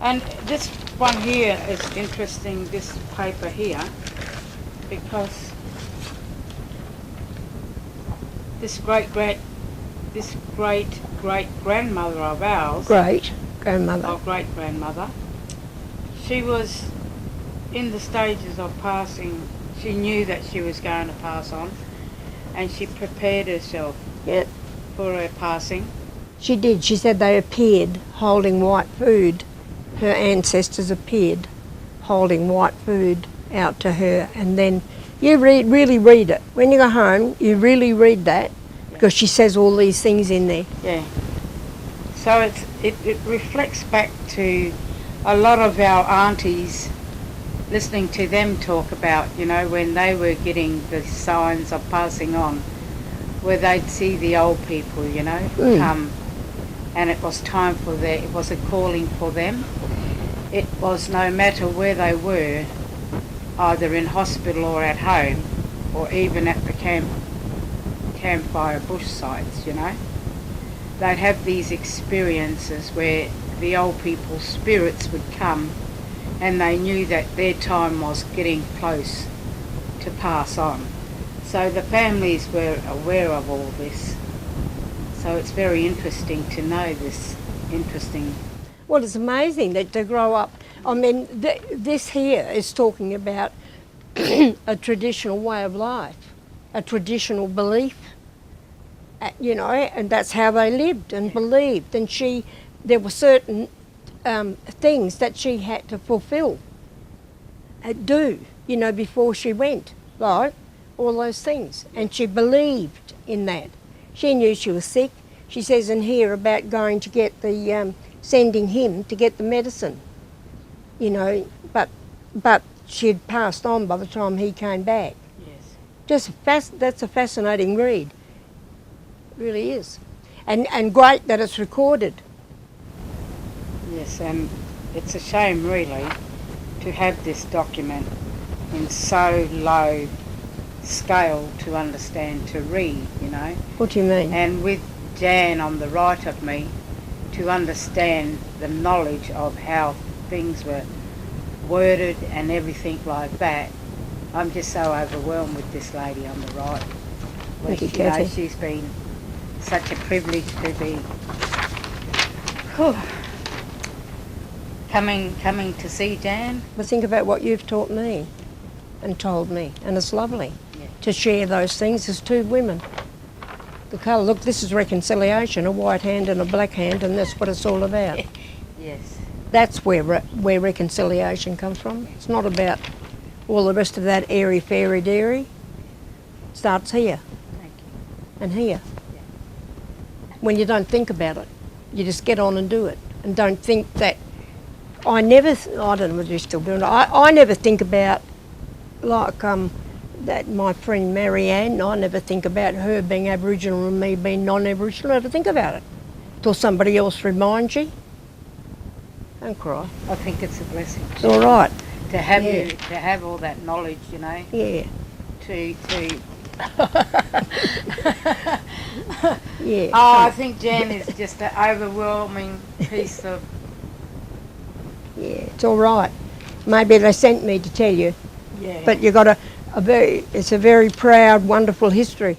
And this one here is interesting, this paper here, because this great grandmother of ours, Great grandmother. she was in the stages of passing. She knew that she was going to pass on, and she prepared herself for her passing. She did. She said they appeared holding white food. Her ancestors appeared holding white food out to her, and then you really read it. When you go home, you really read that, because she says all these things in there. Yeah. So it reflects back to a lot of our aunties, listening to them talk about, you know, when they were getting the signs of passing on, where they'd see the old people, you know, come, and it was time for it was a calling for them. It was no matter where they were, either in hospital or at home, or even at the campfire bush sites, you know. They'd have these experiences where the old people's spirits would come, and they knew that their time was getting close to pass on. So the families were aware of all this. So it's very interesting to know this Well, it's amazing that to grow up. I mean, this here is talking about a traditional way of life, a traditional belief, you know, and that's how they lived and believed. And there were certain things that she had to fulfill, do, you know, before she went, like all those things. And she believed in that. She knew she was sick. She says in here about going to get the, sending him to get the medicine, you know, but she'd passed on by the time he came back. Yes. That's a fascinating read. It really is. And great that it's recorded. Yes, and it's a shame really to have this document in so low scale to understand, to read, you know. What do you mean? And with Jan on the right of me, to understand the knowledge of how things were worded and everything like that. I'm just so overwhelmed with this lady on the right. Thank you, Cathy. She's been such a privilege to be coming to see Jan. But think about what you've taught me and told me, and it's lovely to share those things as two women. The colour, look, this is reconciliation, a white hand and a black hand, and that's what it's all about. Yes. That's where reconciliation comes from. It's not about all the rest of that airy fairy dairy. It starts here. Thank you. And here. Yeah. When you don't think about it, you just get on and do it, and don't think that. I don't know whether you're still doing it. I never think about, like, that my friend Marianne, I never think about her being Aboriginal and me being non-Aboriginal. I never think about it till somebody else reminds you. Don't cry. I think it's a blessing. It's all right. To have to have all that knowledge, you know. Yeah. Yeah. Oh, I think Jan is just an overwhelming piece of. Yeah, it's all right. Maybe they sent me to tell you. Yeah. But you got it's a very proud, wonderful history.